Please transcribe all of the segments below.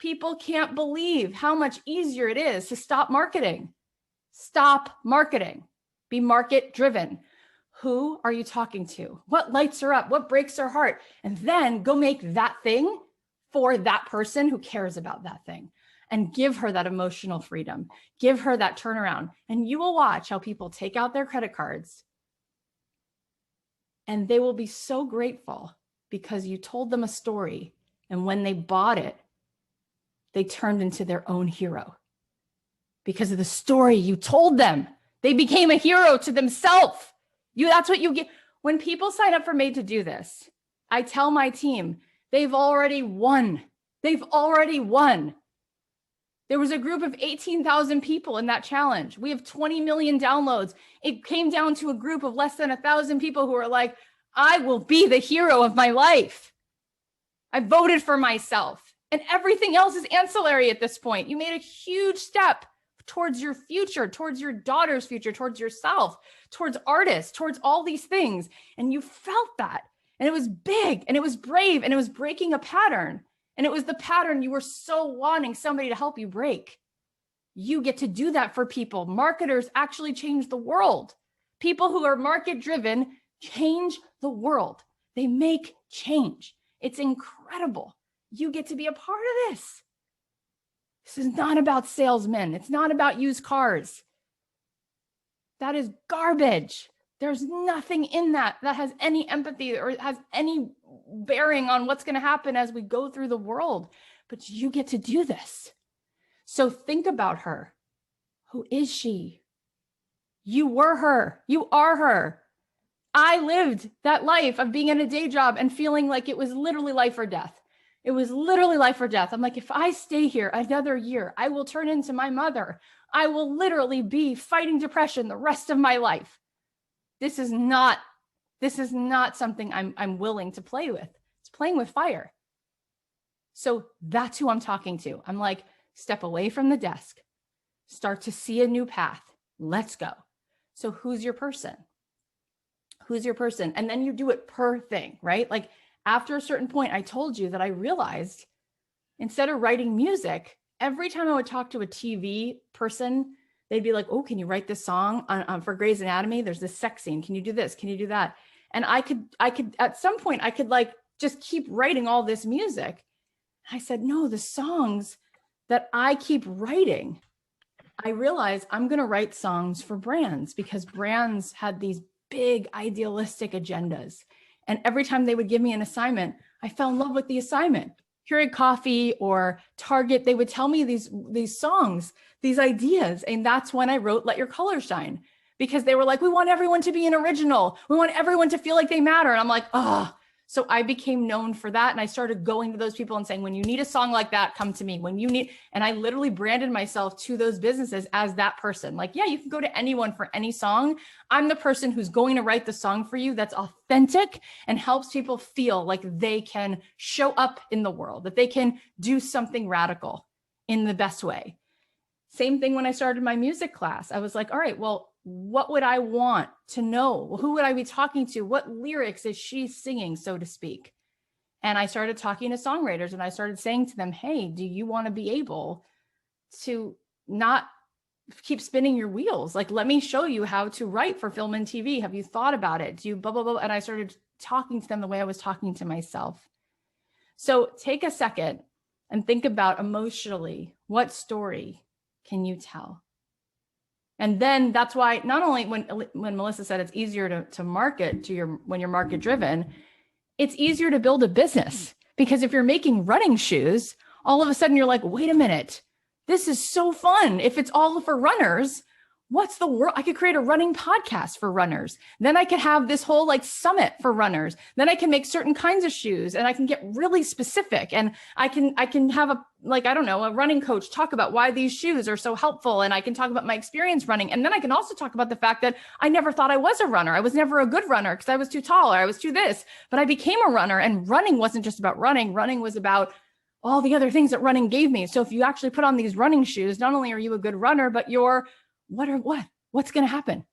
People can't believe how much easier it is to stop marketing. Stop marketing. Be market driven. Who are you talking to? What lights her up? What breaks her heart? And then go make that thing for that person who cares about that thing, and give her that emotional freedom. Give her that turnaround. And you will watch how people take out their credit cards and they will be so grateful because you told them a story. And when they bought it, they turned into their own hero. Because of the story you told them, they became a hero to themselves. That's what you get. When people sign up for Made to Do This, I tell my team, they've already won. They've already won. There was a group of 18,000 people in that challenge. We have 20 million downloads. It came down to a group of less than 1,000 people who were like, I will be the hero of my life. I voted for myself. And everything else is ancillary at this point. You made a huge step towards your future, towards your daughter's future, towards yourself, towards artists, towards all these things. And you felt that. And it was big, and it was brave, and it was breaking a pattern. And it was the pattern you were so wanting somebody to help you break. You get to do that for people. Marketers actually change the world. People who are market driven change the world. They make change. It's incredible. You get to be a part of this. This is not about salesmen. It's not about used cars. That is garbage. There's nothing in that has any empathy or has any bearing on what's going to happen as we go through the world. But you get to do this. So think about her. Who is she? You were her. You are her. I lived that life of being in a day job and feeling like it was literally life or death. It was literally life or death. I'm like, if I stay here another year, I will turn into my mother. I will literally be fighting depression the rest of my life. This is not something I'm willing to play with. It's playing with fire. So that's who I'm talking to. I'm like, step away from the desk, start to see a new path. Let's go. So who's your person? Who's your person? And then you do it per thing, right? Like after a certain point, I told you that I realized instead of writing music, every time I would talk to a TV person, they'd be like, oh, can you write this song for Grey's Anatomy? There's this sex scene. Can you do this? Can you do that? And I could at some point, I could like just keep writing all this music. I said, no, the songs that I keep writing, I realized I'm going to write songs for brands because brands had these big idealistic agendas. And every time they would give me an assignment, I fell in love with the assignment. Keurig Coffee or Target, they would tell me these songs, these ideas. And that's when I wrote Let Your Color Shine, because they were like, we want everyone to be an original. We want everyone to feel like they matter. And I'm like, oh. So I became known for that. And I started going to those people and saying, when you need a song like that, come to me. When you need, and I literally branded myself to those businesses as that person. Like, yeah, you can go to anyone for any song. I'm the person who's going to write the song for you that's authentic and helps people feel like they can show up in the world, that they can do something radical in the best way. Same thing when I started my music class. I was like, all right, well, what would I want to know? Who would I be talking to? What lyrics is she singing, so to speak? And I started talking to songwriters and I started saying to them, hey, do you want to be able to not keep spinning your wheels? Like, let me show you how to write for film and TV. Have you thought about it? Do you blah, blah, blah? And I started talking to them the way I was talking to myself. So take a second and think about emotionally, what story can you tell? And then that's why not only when Melissa said it's easier to market to when you're market driven, it's easier to build a business, because if you're making running shoes, all of a sudden you're like, wait a minute, this is so fun. If it's all for runners, what's the world? I could create a running podcast for runners. Then I could have this whole like summit for runners. Then I can make certain kinds of shoes and I can get really specific. And I can have a running coach talk about why these shoes are so helpful. And I can talk about my experience running. And then I can also talk about the fact that I never thought I was a runner. I was never a good runner because I was too tall or I was too this, but I became a runner, and running wasn't just about running. Running was about all the other things that running gave me. So if you actually put on these running shoes, not only are you a good runner, but what's going to happen?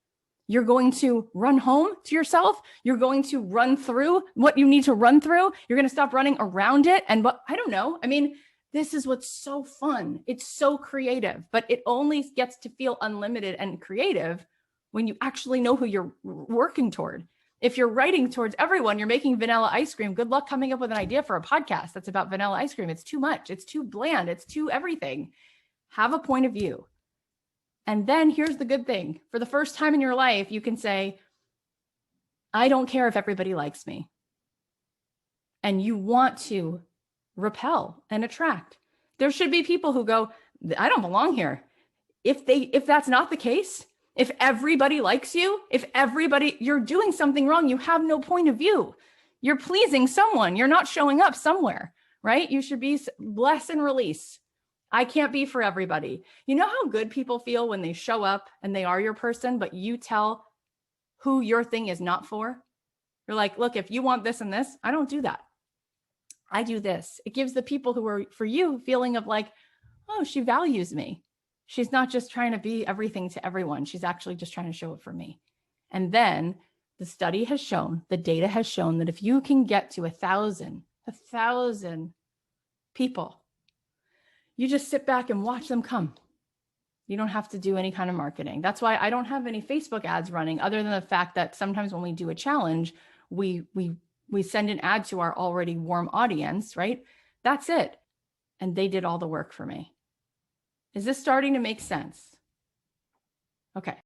You're going to run home to yourself. You're going to run through what you need to run through. You're going to stop running around it. And I don't know. I mean, This is what's so fun. It's so creative, but it only gets to feel unlimited and creative when you actually know who you're working toward. If you're writing towards everyone, you're making vanilla ice cream. Good luck coming up with an idea for a podcast that's about vanilla ice cream. It's too much. It's too bland. It's too everything. Have a point of view. And then here's the good thing. For the first time in your life, you can say, I don't care if everybody likes me. And you want to repel and attract. There should be people who go, I don't belong here. If that's not the case, if everybody likes you, you're doing something wrong. You have no point of view. You're pleasing someone. You're not showing up somewhere, right? You should be bless and release. I can't be for everybody. You know how good people feel when they show up and they are your person, but you tell who your thing is not for? You're like, look, if you want this and this, I don't do that. I do this. It gives the people who are for you feeling of like, oh, she values me. She's not just trying to be everything to everyone. She's actually just trying to show it for me. And then the study has shown, the data has shown that if you can get to 1,000 people, you just sit back and watch them come. You don't have to do any kind of marketing. That's why I don't have any Facebook ads running, other than the fact that sometimes when we do a challenge, we send an ad to our already warm audience, right? That's it. And they did all the work for me. Is this starting to make sense? Okay.